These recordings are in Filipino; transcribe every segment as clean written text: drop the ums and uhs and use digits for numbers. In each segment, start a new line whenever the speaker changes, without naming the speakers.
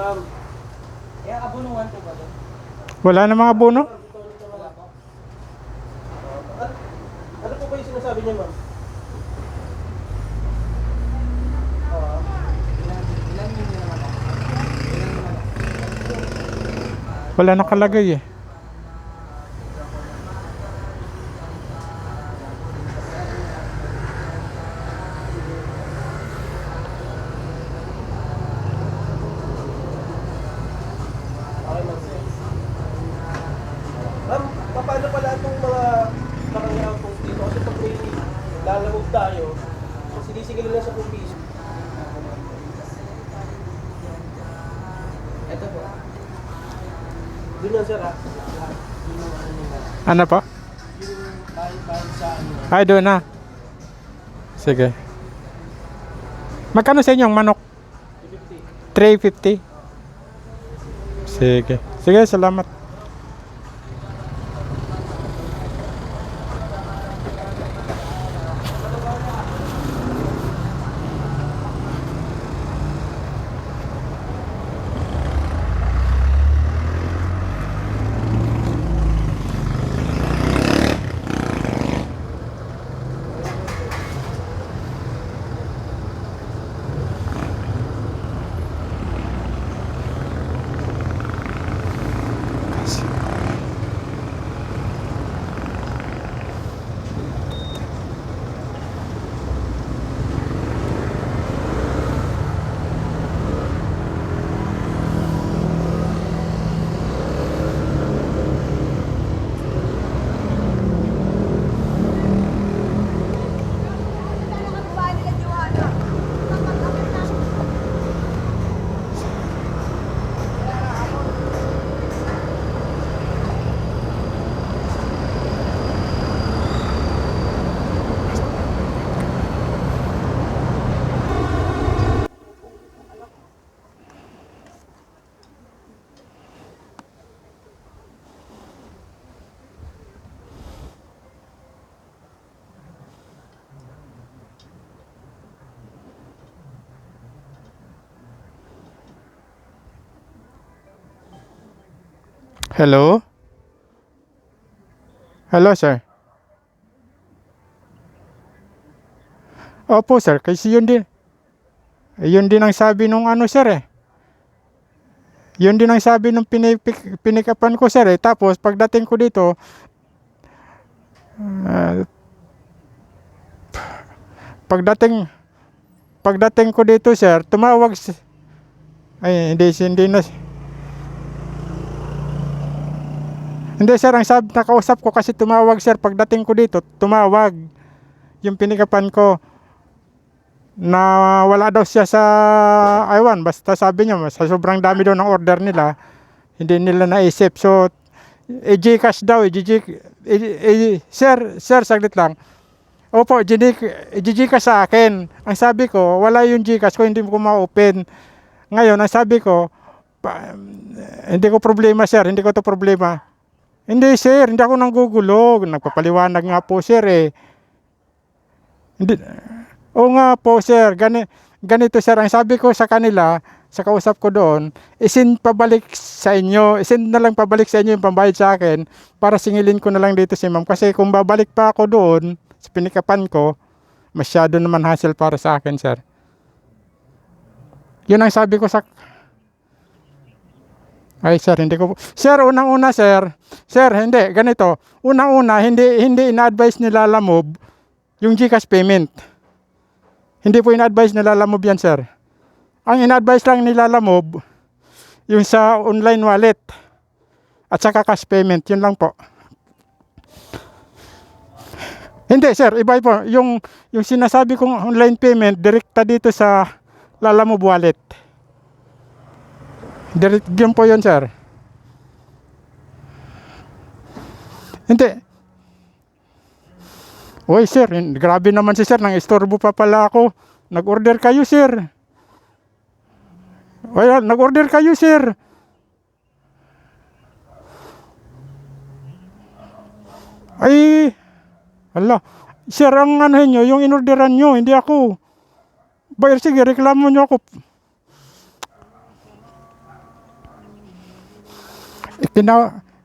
ma'am. Kaya abunuhan po ba doon?
Wala na mga abono?
Wala po. Ano po ba yung sinasabi niya, ma'am? Ilan yun naman ako? Ilan naman ako?
Wala nakalagay eh.
Okay, ma'am. Ma'am, paano pala itong mga nakangyarang post dito? Kasi pag may lalabog tayo, sinisigil lang sa piso. Ito po. Doon lang, sir, ha? Yung ano nila.
Ano po?
Yung bahid sa ano.
Ay, doon na. Sige. Magkano sa inyong manok?
50.
350? Sige. Sige, salamat. Hello? Hello, sir. Opo, sir. Kasi yun din. Yun din ang sabi nung ano, sir eh. Yun din ang sabi nung pinikapan ko, sir eh. Tapos, pagdating ko dito, ah, pagdating ko dito, sir, tumawag ay, hindi na. Hindi, sir, ang nakausap ko kasi tumawag, sir. Pagdating ko dito, tumawag yung pinikapan ko na wala daw siya sa Iwan. Basta sabi niya, sa sobrang dami daw ng order nila, hindi nila naisip. So, i-Gcash daw, sir, saglit lang. Opo, i-Gcash sa akin. Ang sabi ko, wala yung Gcash ko, hindi ko ma-open. Ngayon, ang sabi ko, hindi ko problema, sir, hindi ko to problema. Hindi, sir, hindi ako nanggugulo. Nagpapaliwanag nga po, sir eh. Hindi. Oo nga po, sir. Ganito, sir. Ang sabi ko sa kanila, sa kausap ko doon, isin pabalik sa inyo. Isin na lang pabalik sa inyo yung pambayad sa akin para singilin ko na lang dito si ma'am. Kasi kung babalik pa ako doon sa pinikapan ko, masyado naman hassle para sa akin, sir. Yun ang sabi ko sa... Ay, sir, hindi ko... Sir, unang-una, sir. Sir, hindi. Ganito. Unang-una, hindi ina-advise nila Lamob yung Gcash payment. Hindi po ina-advise nila Lamob yan, sir. Ang ina-advise lang nila Lamob, yung sa online wallet at saka cash payment. Yun lang po. Hindi, sir. Iba po. Yung sinasabi kong online payment, direkta dito sa Lamob wallet. Yun po yun, sir. Hindi. Uy, sir, grabe naman si sir. Nang istorbo pa pala ako. Nag-order kayo, sir. Uy, nag-order kayo, sir. Ay, ala. Sir, ang ano nyo, yung inorderan nyo, hindi ako. Sige, reklamo nyo ako.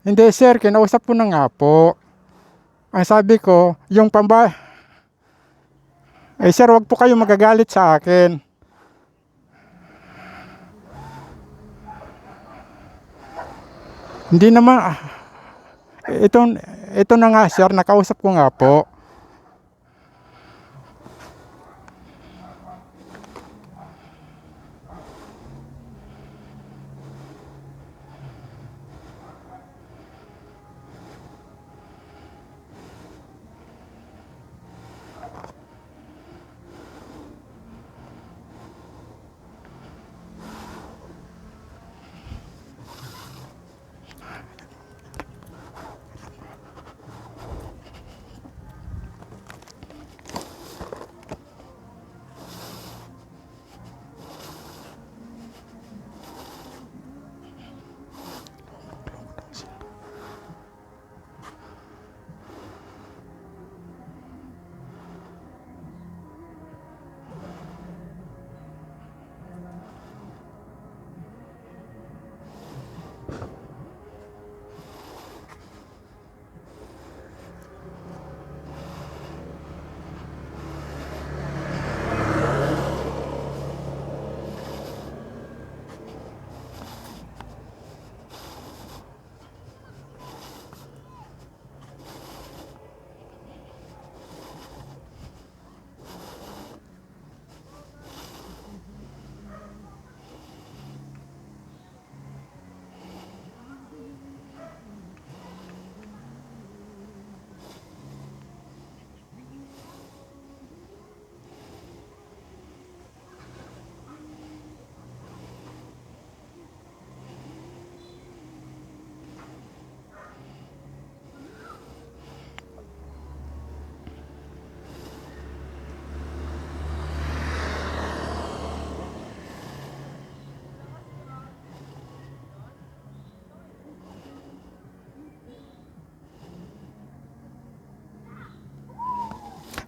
Hindi sir, kinausap ko na nga po. Ang sabi ko, yung sir, wag po kayo magagalit sa akin. Hindi naman, ito na nga sir, nakausap ko nga po.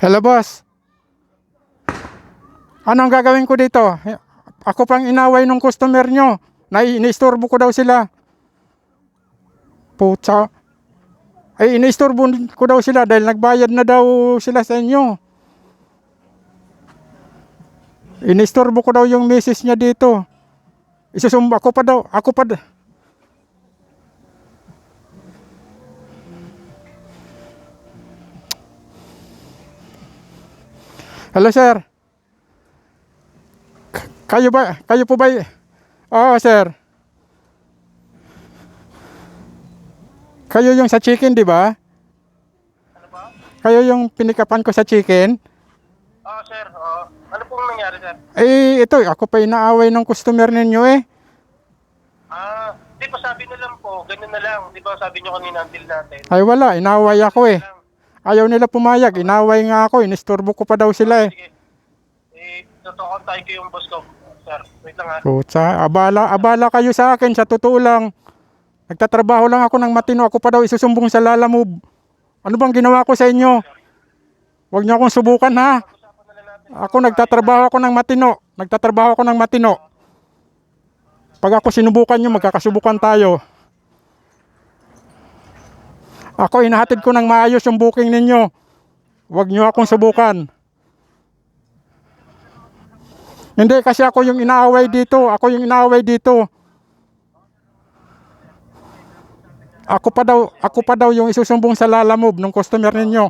Hello boss. Ano ang gagawin ko dito? Ako pang inaway ng customer nyo. Iniistorbo ko daw sila. Putsa. Ay, iniistorbo ko daw sila dahil nagbayad na daw sila sa inyo. Iniistorbo ko daw yung misis niya dito. Isusumba ako pa daw. Hello sir. Kayo po ba? Oo sir. Kayo yung sa chicken, di ba?
Ano ba?
Kayo yung pinikapan ko sa chicken?
Oo, sir. Oo. Ano pong nangyari, sir?
Ito, ako pa inaaway ng customer ninyo eh.
Di ba sabi na lang po, ganun na lang. Di ba sabi nyo kanina until natin?
Ay wala, inaway ako eh. Ayaw nila pumayag, inaway nga ako, inistorbo ko pa daw sila eh.
Sige. Totoo tayo ko yung boss ko, sir. Wait lang ha.
Putsa, abala kayo sa akin, sa totoo lang. Nagtatrabaho lang ako ng matino, ako pa daw isusumbong sa Lalamove. Ano bang ginawa ko sa inyo? Huwag niyo akong subukan ha. Ako nagtatrabaho ako ng matino. Pag ako sinubukan nyo, magkakasubukan tayo. Ako inahatid ko ng maayos yung booking ninyo. Huwag niyo akong subukan. Hindi kasi ako yung inaaway dito. Ako pa daw yung isusumbong sa Lalamove ng customer ninyo.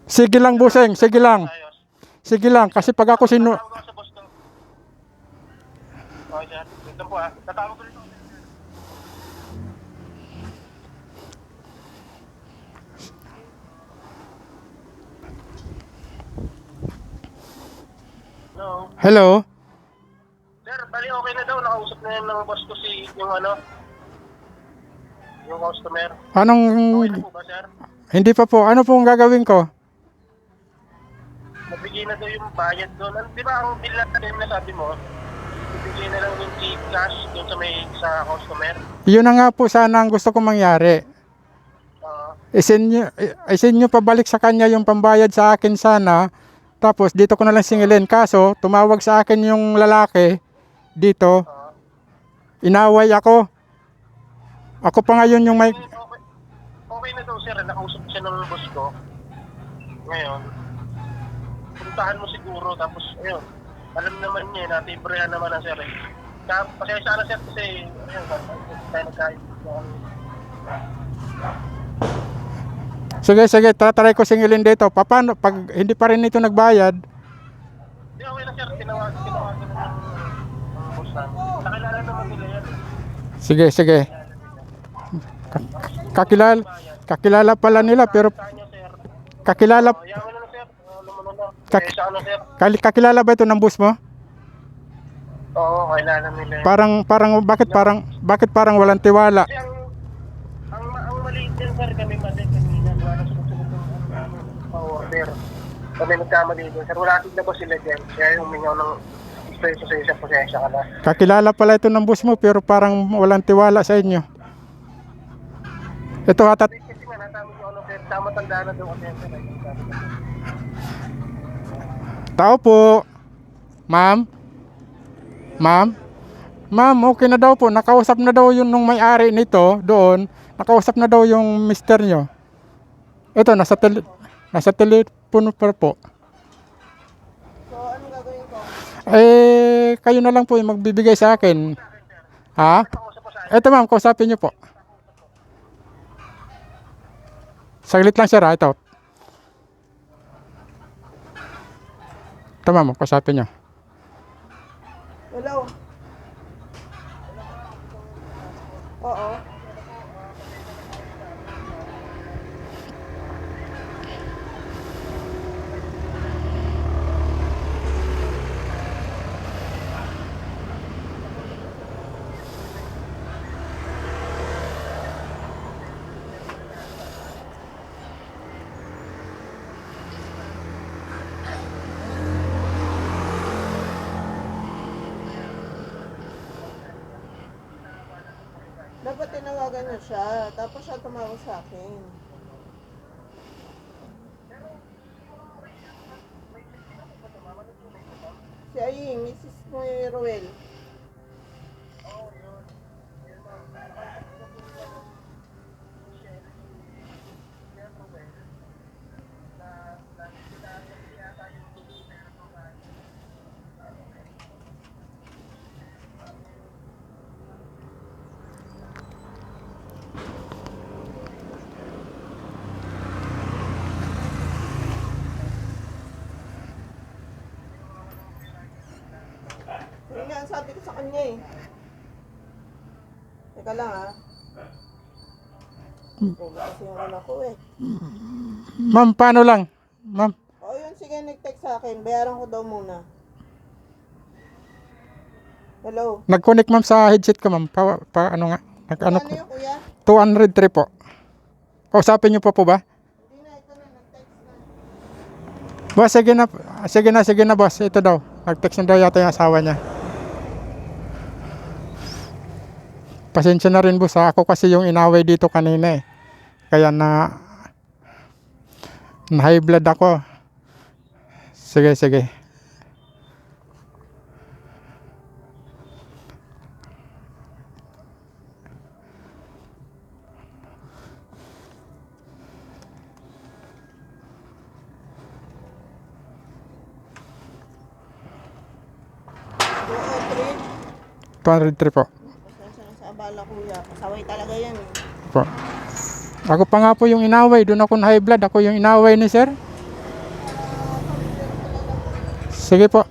Sige lang, buseng. Sige lang. Kasi pag ako
Tatawag ako sa boss ko. Okay, sir. Wait lang po ha. Tatawag ko rin ako.
Hello?
Sir, bali okay na daw. Nakausap na yan ng boss ko yung customer. Okay na po ba, sir?
Hindi pa po. Ano pong gagawin ko?
Magbigay na daw yung bayad doon. Di ba ang bill natin na sabi mo, ibigay na lang yung cash doon sa customer?
Yun na nga po sana ang gusto kong mangyari. Isin nyo pabalik sa kanya yung pambayad sa akin sana. Tapos dito ko na lang singilin. Kaso, tumawag sa akin yung lalaki dito. Inaway ako. Ako pa ngayon yung may...
Okay, okay na daw sir, nakausap siya ng boss ko. Ngayon, puntahan mo siguro, tapos ayun, alam naman niya, natibrehan naman na sir eh. Pasensya na sir kasi, ayun, tayo nagkain.
Sige, tatry ko singilin dito. Paano, pag hindi pa rin ito nagbayad,
Hindi, okay na sir, tinawagan ng boss namin. Nakilala naman nila yan.
sige. Kakilala pala nila pero
Kanya sir,
kakilala
yaman na sir, alam mo na lang.
Kak-
Pasensya na sir.
kakilala ba ito ng boss mo?
Oo, kilala nila yan.
Bakit parang walang tiwala?
Kasi ang maliit din sir, kami mali kanina, wala sunod-sunod ng pa-order. Kami nagkamali din sir, wala na ba sila dyan? Kaya humingaw ng expense sa isang pasensya ka na.
Kakilala pala ito ng boss mo pero parang walang tiwala sa inyo. Ito hatat
Kasi nga, natawag yung ano sir, tama tandaan na daw kasi sir.
tao po. Ma'am, okay na daw po. Nakausap na daw yung nung may-ari nito doon. Nakausap na daw yung mister nyo. Ito, nasa telepono pa po.
So, anong gagawin ko?
Kayo na lang po yung magbibigay sa akin. Ha? Ito ma'am, kausapin nyo po. Saglit lang sir ha, ito. Ito ma'am, kausapin nyo.
Hello? Oo. Dapat tinawagan niya siya, tapos siya tumawag sa akin. Si Aying, Mrs. mo yung Ruel. Yun nga ang sabi ko sa kanya eh. Teka lang ha. Puro kasi yung anak ko eh.
Ma'am, paano lang? Ma'am,
O yun, sige, nag-text sa akin. Bayaran ko daw muna. Hello?
nag-connect ma'am sa headset ko ma'am. Ano nga?
Ano yun, kuya?
203 po. Kausapin nyo po ba?
Hindi na, ito na, nag-text na.
Boss, sige na boss. Ito daw. Nag-text na daw yata yung asawa niya. Pasensya na rin boss ha. Ako kasi yung inaway dito kanina eh. Kaya na high blood ako. Sige.
Oo,
203 po.
pasensya na sa abala kuya. Pasaway talaga yan eh.
Po. Ako pa nga po yung inaway. Doon ako na high blood. Ako yung inaway ni sir. Sige po.